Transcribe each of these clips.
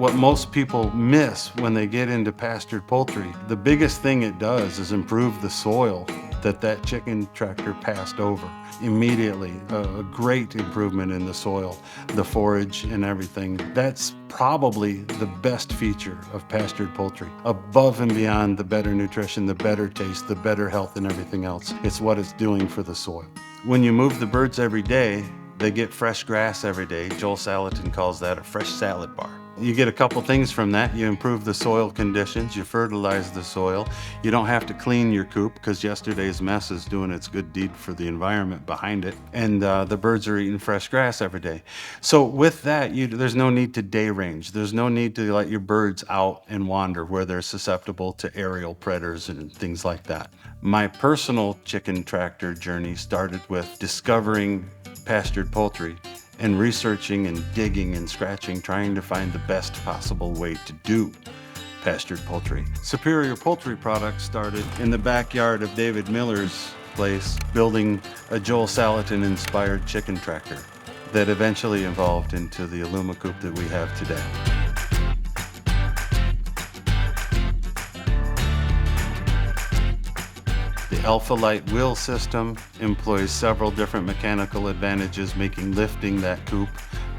what most people miss when they get into pastured poultry. The biggest thing it does is improve the soil that chicken tractor passed over immediately. A great improvement in the soil, the forage and everything. That's probably the best feature of pastured poultry, above and beyond the better nutrition, the better taste, the better health and everything else. It's what it's doing for the soil. When you move the birds every day, they get fresh grass every day. Joel Salatin calls that a fresh salad bar. You get a couple things from that. You improve the soil conditions, you fertilize the soil. You don't have to clean your coop because yesterday's mess is doing its good deed for the environment behind it. And the birds are eating fresh grass every day. So with that, there's no need to day range. There's no need to let your birds out and wander where they're susceptible to aerial predators and things like that. My personal chicken tractor journey started with discovering pastured poultry and researching and digging and scratching, trying to find the best possible way to do pastured poultry. Superior Poultry Products started in the backyard of David Miller's place, building a Joel Salatin inspired chicken tractor that eventually evolved into the Alumi-Coop that we have today. The Alpha Light wheel system employs several different mechanical advantages, making lifting that coop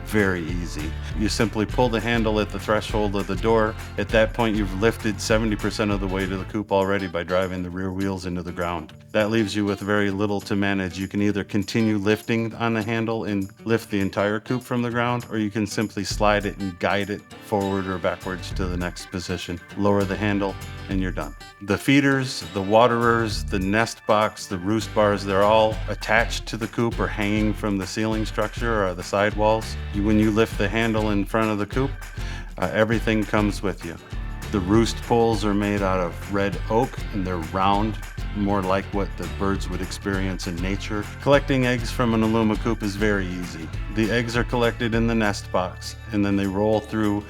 very easy. You simply pull the handle at the threshold of the door. At that point, you've lifted 70% of the way to the coop already by driving the rear wheels into the ground. That leaves you with very little to manage. You can either continue lifting on the handle and lift the entire coop from the ground, or you can simply slide it and guide it forward or backwards to the next position. Lower the handle and you're done. The feeders, the waterers, the nest box, the roost bars, they're all attached to the coop or hanging from the ceiling structure or the sidewalls. When you lift the handle in front of the coop, everything comes with you. The roost poles are made out of red oak and they're round, more like what the birds would experience in nature. Collecting eggs from an Alumi-Coop is very easy. The eggs are collected in the nest box and then they roll through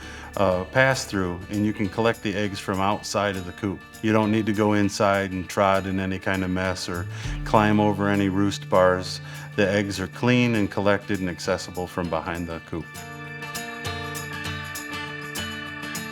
pass-through, and you can collect the eggs from outside of the coop. You don't need to go inside and trot in any kind of mess or climb over any roost bars. The eggs are clean and collected and accessible from behind the coop.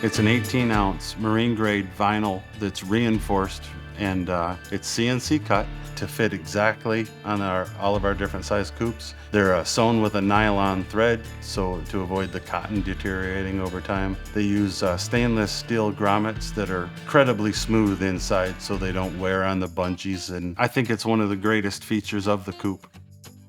It's an 18-ounce marine-grade vinyl that's reinforced, and it's CNC cut to fit exactly on all of our different size coops. They're sewn with a nylon thread, so to avoid the cotton deteriorating over time. They use stainless steel grommets that are incredibly smooth inside so they don't wear on the bungees, and I think it's one of the greatest features of the coop.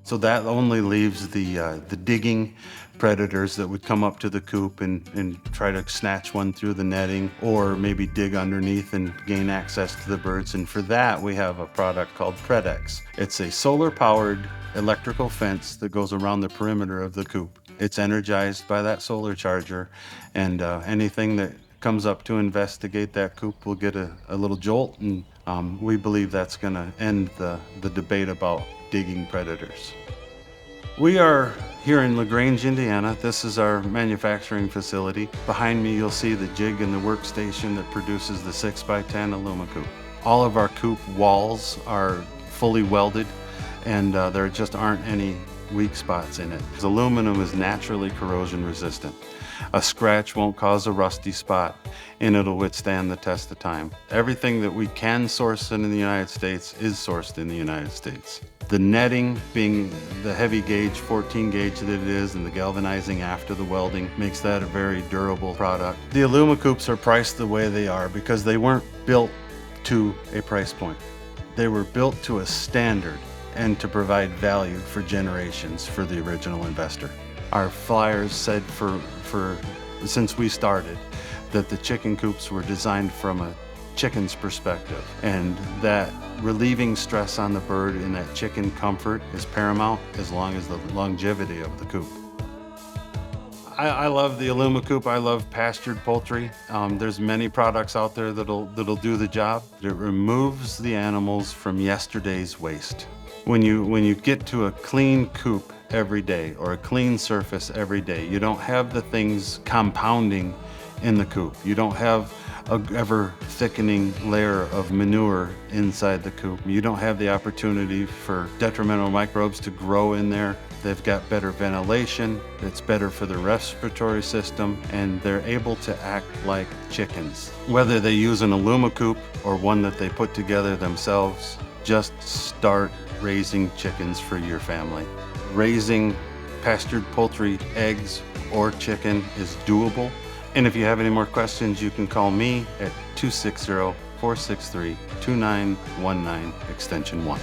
So that only leaves the digging predators that would come up to the coop and try to snatch one through the netting, or maybe dig underneath and gain access to the birds. And for that, we have a product called Predex. It's a solar-powered electrical fence that goes around the perimeter of the coop. It's energized by that solar charger, and anything that comes up to investigate that coop will get a little jolt, and we believe that's going to end the debate about digging predators. We are here in LaGrange, Indiana. This is our manufacturing facility. Behind me, you'll see the jig and the workstation that produces the 6x10 Alumi-Coop. All of our coop walls are fully welded, and there just aren't any weak spots in it. Aluminum is naturally corrosion resistant. A scratch won't cause a rusty spot, and it'll withstand the test of time. Everything that we can source in the United States is sourced in the United States. The netting, being the heavy gauge 14 gauge that it is, and the galvanizing after the welding, makes that a very durable product. The Alumi-Coops are priced the way they are because they weren't built to a price point. They were built to a standard and to provide value for generations for the original investor. Our flyers said since we started that the chicken coops were designed from a chicken's perspective, and that relieving stress on the bird and that chicken comfort is paramount as long as the longevity of the coop. I love the Alumi-Coop. I love pastured poultry. There's many products out there that'll do the job. It removes the animals from yesterday's waste. When you get to a clean coop every day or a clean surface every day, you don't have the things compounding in the coop. You don't have a ever thickening layer of manure inside the coop. You don't have the opportunity for detrimental microbes to grow in there. They've got better ventilation, it's better for the respiratory system, and they're able to act like chickens. Whether they use an Alumi-Coop or one that they put together themselves, just start raising chickens for your family. Raising pastured poultry, eggs, or chicken is doable. And if you have any more questions, you can call me at 260-463-2919, extension 1.